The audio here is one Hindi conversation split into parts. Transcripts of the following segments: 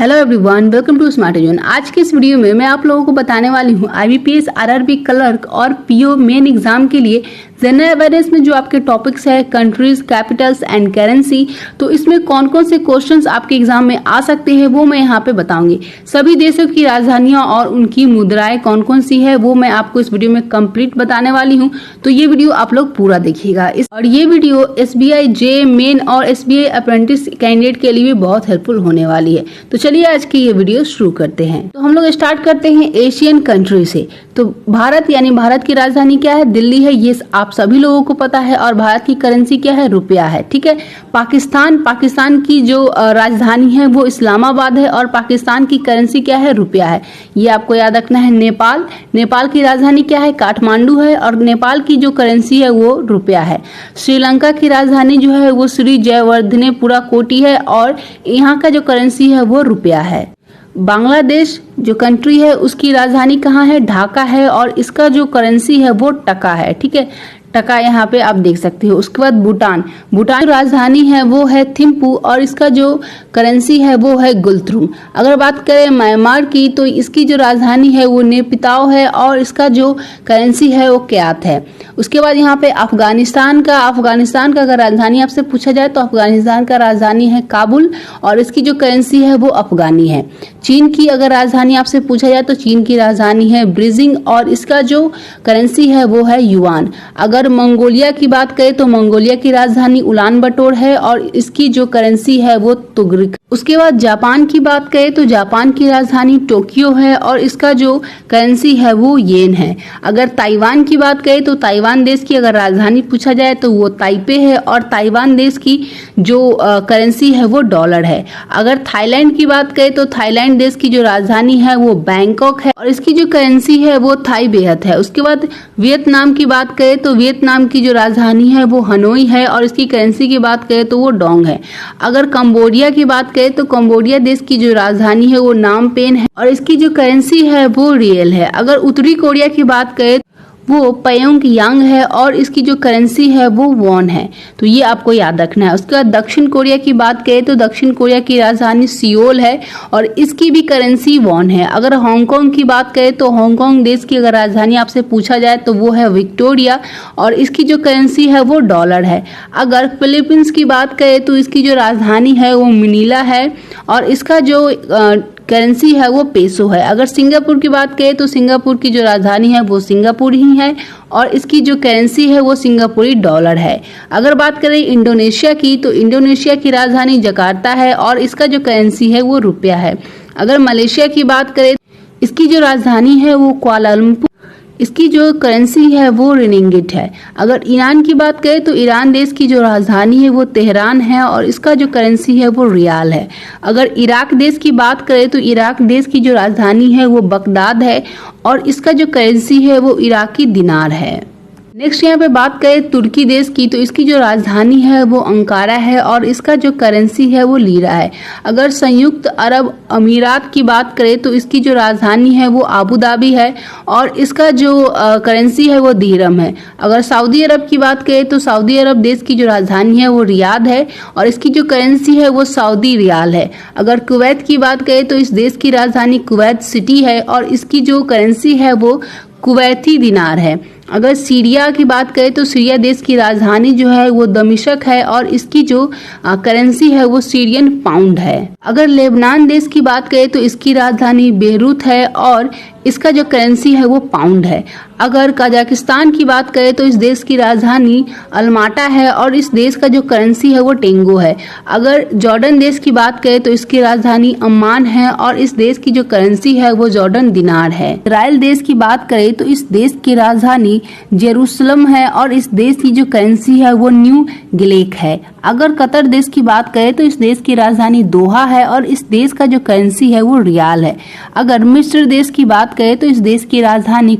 Hello everyone, welcome to smart zone. आज के इस वीडियो में मैं आप लोगों को बताने वाली हूँ IBPS, RRB क्लर्क और PO मेन एग्जाम के लिए जनरल अवेयरनेस में जो आपके टॉपिक्स है कंट्रीज, कैपिटल्स एंड करेंसी, तो इसमें कौन कौन से क्वेश्चंस आपके एग्जाम में आ सकते हैं वो मैं यहाँ पे बताऊंगी। सभी देशों की राजधानियां और उनकी मुद्राएं कौन कौन सी है वो मैं आपको इस वीडियो में कंप्लीट बताने वाली हूँ, तो ये वीडियो आप लोग पूरा देखिएगा। और ये वीडियो SBI जे मेन और SBI अप्रेंटिस कैंडिडेट के लिए भी बहुत हेल्पफुल होने वाली है। तो चलिए आज की ये वीडियो शुरू करते हैं। तो हम लोग स्टार्ट करते हैं एशियन कंट्री से। तो भारत यानी भारत की राजधानी क्या है? दिल्ली है, ये आप सभी लोगों को पता है। और भारत की करेंसी क्या है? रुपया है, ठीक है। पाकिस्तान की जो राजधानी है वो इस्लामाबाद है और पाकिस्तान की करेंसी क्या है? रुपया है, ये आपको याद रखना है। नेपाल की राजधानी क्या है? काठमांडू है और नेपाल की जो करेंसी है वो रुपया है। श्रीलंका की राजधानी जो है वो श्री जयवर्धनेपुरा कोटी है और यहाँ का जो करेंसी है वो रुपया है। बांग्लादेश जो कंट्री है उसकी राजधानी कहाँ है? ढाका है और इसका जो करेंसी है वो टका है, ठीक है। टका यहाँ पे आप देख सकते हो। उसके बाद भूटान की राजधानी है वो है थिम्पू और इसका जो करेंसी है वो है गुलत्रुम। अगर बात करें म्यांमार की तो इसकी जो राजधानी है वो नेपिताओ है और इसका जो करेंसी है वो क्यात है। उसके बाद यहाँ पे अफगानिस्तान का अगर राजधानी आपसे पूछा जाए तो अफगानिस्तान का राजधानी है काबुल और इसकी जो करेंसी है वो अफगानी है। चीन की अगर राजधानी आपसे पूछा जाए तो चीन की राजधानी है बीजिंग और इसका जो करेंसी है वो है युआन। अगर मंगोलिया की बात करें तो मंगोलिया की राजधानी उलान बटोर है और इसकी जो करेंसी है वो तुगरिक। उसके बाद जापान की बात करें तो जापान की राजधानी टोक्यो है और इसका जो करेंसी है वो येन है। अगर ताइवान की बात करें तो ताइवान देश की अगर राजधानी पूछा जाए तो वो ताइपे है और ताइवान देश की जो करेंसी है वो डॉलर है। अगर थाईलैंड की बात करें तो थाईलैंड देश की जो राजधानी है वो बैंकॉक है और इसकी जो करेंसी है वो थाई बेहत है। उसके बाद वियतनाम की बात करें तो वियतनाम की जो राजधानी है वो हनोई है और इसकी करेंसी की बात करें तो वो डोंग है। अगर कंबोडिया की बात करें तो कंबोडिया देश की जो राजधानी है वो नाम पेन है और इसकी जो करेंसी है वो रियल है। अगर उत्तरी कोरिया की बात करें वो पयोंग यांग है और इसकी जो करेंसी है वो वॉन है, तो ये आपको याद रखना है। उसके बाद दक्षिण कोरिया की बात करें तो दक्षिण कोरिया की राजधानी सियोल है और इसकी भी करेंसी वॉन है। अगर हांगकांग की बात करें तो हांगकांग देश की अगर राजधानी आपसे पूछा जाए तो वो है विक्टोरिया और इसकी जो करेंसी है वो डॉलर है। अगर फिलीपींस की बात करें तो इसकी जो राजधानी है वो मनीला है और इसका जो करेंसी है वो पेसो है। अगर सिंगापुर की बात करें तो सिंगापुर की जो राजधानी है वो सिंगापुर ही है और इसकी जो करेंसी है वो सिंगापुरी डॉलर है। अगर बात करें इंडोनेशिया की तो इंडोनेशिया की राजधानी जकार्ता है और इसका जो करेंसी है वो रुपया है। अगर मलेशिया की बात करें इसकी जो राजधानी है वो कुआलालंपुर, इसकी जो करेंसी है वो रिंगिट है। अगर ईरान की बात करें तो ईरान देश की जो राजधानी है वो तेहरान है और इसका जो करेंसी है वो रियाल है। अगर इराक देश की बात करें तो इराक देश की जो राजधानी है वो बगदाद है और इसका जो करेंसी है वो इराकी दिनार है। नेक्स्ट यहाँ पे बात करें तुर्की देश की तो इसकी जो राजधानी है वो अंकारा है और इसका जो करेंसी है वो लीरा है। अगर संयुक्त अरब अमीरात की बात करें तो इसकी जो राजधानी है वो आबू धाबी है और इसका जो करेंसी है वो दिरहम है। अगर सऊदी अरब की बात करें तो सऊदी अरब देश की जो राजधानी है वो रियाद है और इसकी जो करेंसी है वो सऊदी रियाल है। अगर कुवैत की बात करें तो इस देश की राजधानी कुवैत सिटी है और इसकी जो करेंसी है वो कुवैती दिनार है। अगर सीरिया की बात करें तो सीरिया देश की राजधानी जो है वो दमिश्क है और इसकी जो करेंसी है वो सीरियन पाउंड है। अगर लेबनान देश की बात करें तो इसकी राजधानी बेरूत है और इसका जो करेंसी है वो पाउंड है। अगर कजाकिस्तान की बात करें तो इस देश की राजधानी अलमाटा है और इस देश का जो करेंसी है वो टेंगो है। अगर जॉर्डन देश की बात करें तो इसकी राजधानी अम्मान है और इस देश की जो करेंसी है वो जॉर्डन दिनार है। इजराइल देश की बात करें तो इस देश की राजधानी जेरूसलम है और इस देश की जो करेंसी है वो न्यू गिलेक है। अगर कतर देश की बात करें तो इस देश की राजधानी दोहा है और इस देश का जो करेंसी है वो रियाल है। अगर मिस्र देश की बात करें तो इस देश की राजधानी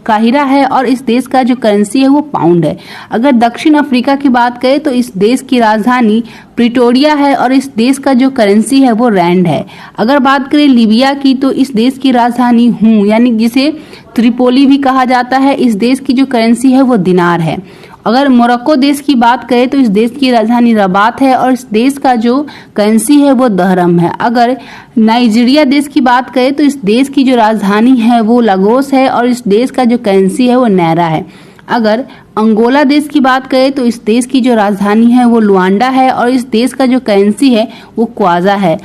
काहिरा है और इस देश का जो करेंसी है वो पाउंड है। अगर दक्षिण अफ्रीका की बात करें तो इस देश की राजधानी प्रिटोरिया है और इस देश का जो करेंसी है वो रैंड है। अगर बात करें लीबिया की तो इस देश की राजधानी हूँ यानी जिसे त्रिपोली भी कहा जाता है, इस देश की जो करेंसी है वो दिनार है। अगर मोरक्को देश की बात करें तो इस देश की राजधानी रबात है और इस देश का जो करेंसी है वो दहरम है। अगर नाइजीरिया देश की बात करें तो इस देश की जो राजधानी है वो लागोस है और इस देश का जो करेंसी है वो नायरा है। अगर अंगोला देश की बात करें तो इस देश की जो राजधानी है वो लुआंडा है और इस देश का जो करेंसी है वो क्वाजा है।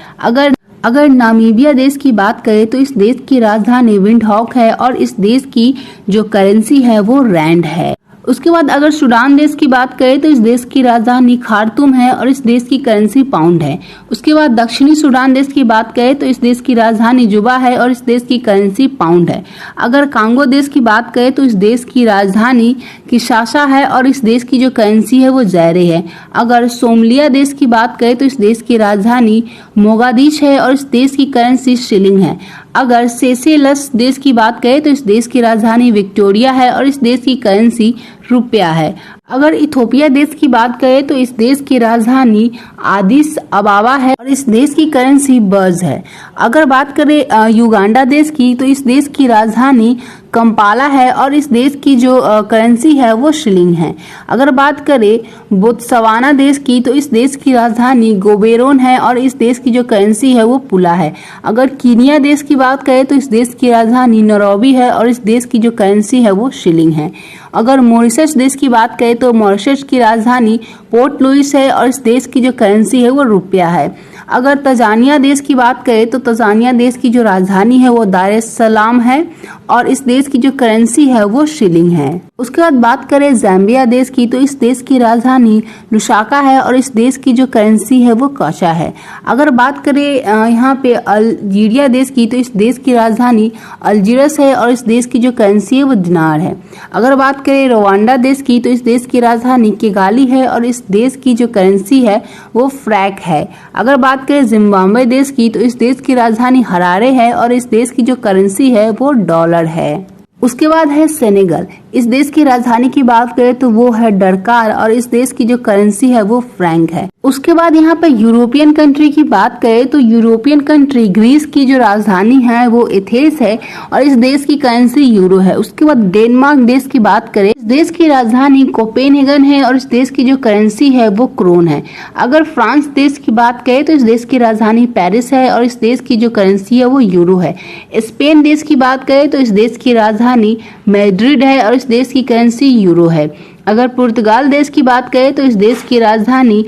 अगर नामीबिया देश की बात करें तो इस देश की राजधानी विंडहॉक है और इस देश की जो करेंसी है वो रैंड है। उसके बाद अगर सूडान देश की बात करें तो इस देश की राजधानी खार्तूम है और इस देश की करेंसी पाउंड है। उसके बाद दक्षिणी सूडान देश की बात करें तो इस देश की राजधानी जुबा है और इस देश की करेंसी पाउंड है। अगर कांगो देश की बात करें तो इस देश की राजधानी किशासा है और इस देश की जो करेंसी है वो ज़ैरे है। अगर सोमालिया देश की बात करें तो इस देश की राजधानी मोगादिश है और इस देश की करेंसी शिलिंग है। अगर सेशेल्स देश की बात करें तो इस देश की राजधानी विक्टोरिया है और इस देश की करेंसी रुपया है। अगर इथोपिया देश की बात करें तो इस देश की राजधानी आदिस अबाबा है और इस देश की करेंसी बर्ज है। अगर बात करें युगांडा देश की तो इस देश की राजधानी कंपाला है और इस देश की जो करेंसी है वो शिलिंग है। अगर बात करें बोत्सवाना देश की तो इस देश की राजधानी गोबेरोन है और इस देश की जो करेंसी है वो पुला है। अगर कीनिया देश की बात करें तो इस देश की राजधानी नैरोबी है और इस देश की जो करेंसी है वो शिलिंग है। अगर मॉरिशस देश की बात करें तो मॉरिशस की राजधानी पोर्ट लुइस है और इस देश की जो करेंसी है वो रुपया है। अगर तंजानिया देश की बात करें तो तंजानिया देश की जो राजधानी है वो दार एस सलाम है और इस देश की जो करेंसी है वो शिलिंग है। उसके बाद बात करें ज़ाम्बिया देश की तो इस देश की राजधानी लुसाका है और इस देश की जो करेंसी है वो काशा है। अगर बात करें यहाँ पे अल्जीरिया देश की तो इस देश की राजधानी अल्जीरस है और इस देश की जो करेंसी है वो दिनार है। अगर बात करें रवांडा देश की तो इस देश की राजधानी किगाली है और इस देश की जो करेंसी है वो फ्रैक है। अगर बात करें जिम्बाब्वे देश की तो इस देश की राजधानी हरारे है और इस देश की जो करेंसी है वो डॉलर है। उसके बाद है सेनेगल। इस देश की राजधानी की बात करें तो वो है डरकार और इस देश की जो करेंसी है वो फ्रैंक है। उसके बाद यहाँ पे यूरोपियन कंट्री की बात करें तो यूरोपियन कंट्री ग्रीस की जो राजधानी है वो एथेंस है और इस देश की करेंसी यूरो है। उसके बाद डेनमार्क देश की बात करें, इस देश की राजधानी कोपेनहेगन है और इस देश की जो करेंसी है वो क्रोन है। अगर फ्रांस देश की बात करें तो इस देश की राजधानी पेरिस है और इस देश की जो करेंसी है वो यूरो है। स्पेन देश की बात करें तो इस देश की राजधानी मैड्रिड है और इस देश की करेंसी यूरो है। अगर पुर्तगाल देश की बात करें तो इस देश की राजधानी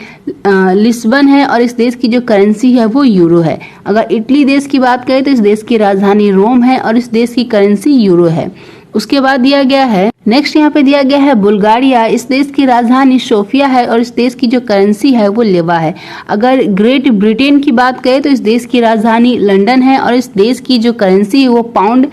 लिस्बन है और इस देश की जो करेंसी है वो यूरो है। अगर इटली देश की बात करें तो इस देश की राजधानी रोम है और इस देश की करेंसी यूरो है। उसके बाद दिया गया है नेक्स्ट यहाँ पे दिया गया है बुल्गारिया। इस देश की राजधानी सोफिया है और इस देश की जो करेंसी है वो लेवा है। अगर ग्रेट ब्रिटेन की बात करें तो इस देश की राजधानी लंदन है और इस देश की जो करेंसी है वो पाउंड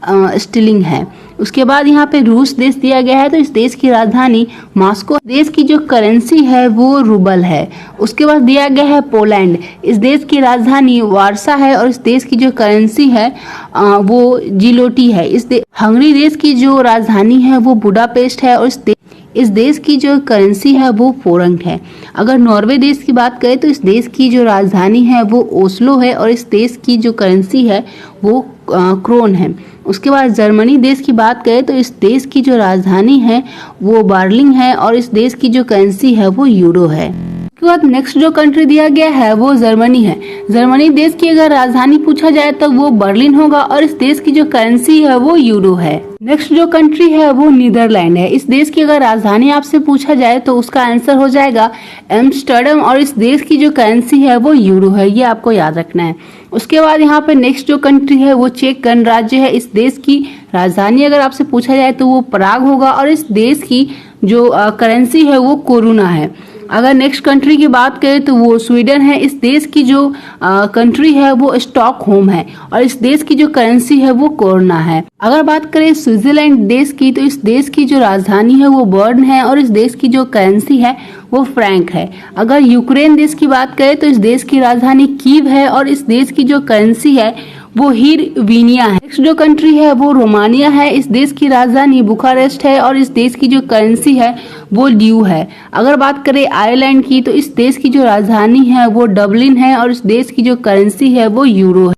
स्टिलिंग है। उसके बाद यहाँ पे रूस देश दिया गया है तो इस देश की राजधानी मॉस्को, देश की जो करेंसी है वो रूबल है। उसके बाद दिया गया है पोलैंड। इस देश की राजधानी वारसा है और इस देश की जो करेंसी है वो जिलोटी है। हंगरी देश की जो राजधानी है वो बुडापेस्ट है और इस देश की जो करेंसी है वो फोरंग है। अगर नॉर्वे देश की बात करें तो इस देश की जो राजधानी है वो ओस्लो है और इस देश की जो करेंसी है वो क्रोन है। उसके बाद जर्मनी देश की बात करें तो इस देश की जो राजधानी है वो बर्लिन है और इस देश की जो करेंसी है वो यूरो है। उसके बाद नेक्स्ट जो कंट्री दिया गया है वो जर्मनी है। जर्मनी देश की अगर राजधानी पूछा जाए तो वो बर्लिन होगा और इस देश की जो करेंसी है वो यूरो है। नेक्स्ट जो कंट्री है वो नीदरलैंड है। इस देश की अगर राजधानी आपसे पूछा जाए तो उसका आंसर हो जाएगा एम्स्टर्डम और इस देश की जो करेंसी है वो यूरो है। ये आपको याद रखना है। उसके बाद यहाँ पे नेक्स्ट जो कंट्री है वो चेक गणराज्य है। इस देश की राजधानी अगर आपसे पूछा जाए तो वो पराग होगा और इस देश की जो करेंसी है वो कोरोना है। अगर नेक्स्ट कंट्री की बात करें तो वो स्वीडन है। इस देश की जो कंट्री है वो स्टॉकहोम है और इस देश की जो करेंसी है वो कोरोना है। अगर बात करें स्विट्जरलैंड देश की तो इस देश की जो राजधानी है वो बर्न है और इस देश की जो करेंसी है वो फ्रैंक है। अगर यूक्रेन देश की बात करें तो इस देश की राजधानी कीव है और इस देश की जो करेंसी है वो हीरवीनिया है। नेक्स्ट जो कंट्री है वो रोमानिया है। इस देश की राजधानी बुखारेस्ट है और इस देश की जो करेंसी है वो ल्यू है। अगर बात करें आयरलैंड की तो इस देश की जो राजधानी है वो डबलिन है और इस देश की जो करेंसी है वो यूरो है।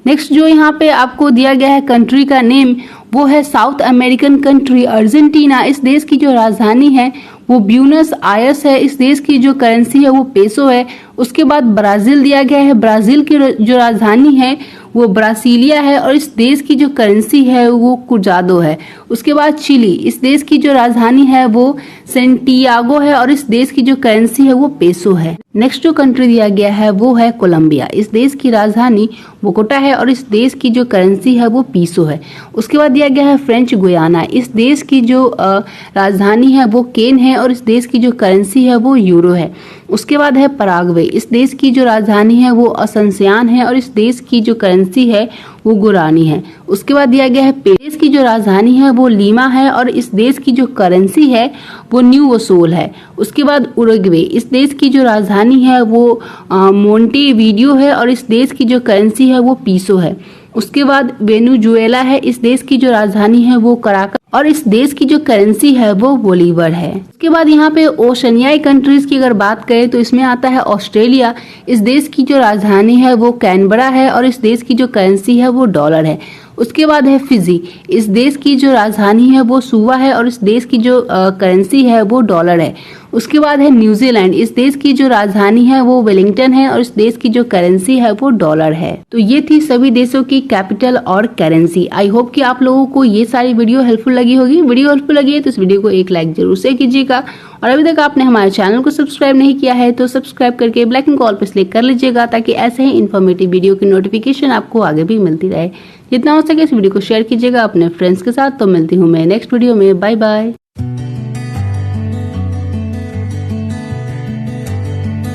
नेक्स्ट जो यहाँ पे आपको दिया गया है कंट्री का नेम वो है साउथ अमेरिकन कंट्री अर्जेंटीना। इस देश की जो राजधानी है वो ब्यूनस आयर्स है। इस देश की जो करेंसी है वो पेसो है। उसके बाद ब्राजील दिया गया है। ब्राजील की जो राजधानी है वो ब्रासीलिया है और इस देश की जो करेंसी है वो कुजादो है। उसके बाद चिली, इस देश की जो राजधानी है वो सेंटियागो है और इस देश की जो करेंसी है वो पेसो है। नेक्स्ट जो कंट्री दिया गया है वो है कोलंबिया। इस देश की राजधानी बोगोटा है और इस देश की जो करेंसी है वो पीसो है। उसके बाद दिया गया है फ्रेंच गुयाना। इस देश की जो राजधानी है वो केन है और इस देश की जो करेंसी है वो यूरो है। उसके बाद है पराग्वे। इस देश की जो राजधानी है वो असंसियान है और इस देश की जो करेंसी है वो गुरानी है। उसके बाद दिया गया है पेरिस की जो राजधानी है वो लीमा है और इस देश की जो करेंसी है वो न्यू वसूल है। उसके बाद उरुग्वे, इस देश की जो राजधानी है वो मोंटेवीडियो है और इस देश की जो करेंसी है वो पीसो है। उसके बाद वेनेजुएला है। इस देश की जो राजधानी है वो कराकस और इस देश की जो करेंसी है वो बोलीवर है। उसके बाद यहाँ पे ओशनियाई कंट्रीज की अगर बात करें तो इसमें आता है ऑस्ट्रेलिया। इस देश की जो राजधानी है वो कैनबरा है और इस देश की जो करेंसी है वो डॉलर है। उसके बाद है फिजी। इस देश की जो राजधानी है वो सुवा है और इस देश की जो करेंसी है वो डॉलर है। उसके बाद है न्यूजीलैंड। इस देश की जो राजधानी है वो वेलिंगटन है और इस देश की जो करेंसी है वो डॉलर है। तो ये थी सभी देशों की कैपिटल और करेंसी। आई होप कि आप लोगों को ये सारी वीडियो हेल्पफुल लगी होगी। वीडियो हेल्पफुल लगी है तो इस वीडियो को एक लाइक जरूर से कीजिएगा और अभी तक आपने हमारे चैनल को सब्सक्राइब नहीं किया है तो सब्सक्राइब करके बेल आइकन को ऑल पर क्लिक कर लीजिएगा ताकि ऐसे ही इन्फॉर्मेटिव वीडियो की नोटिफिकेशन आपको आगे भी मिलती रहे। जितना हो सके इस वीडियो को शेयर कीजिएगा अपने फ्रेंड्स के साथ। तो मिलती हूँ मैं नेक्स्ट वीडियो में। Bye bye.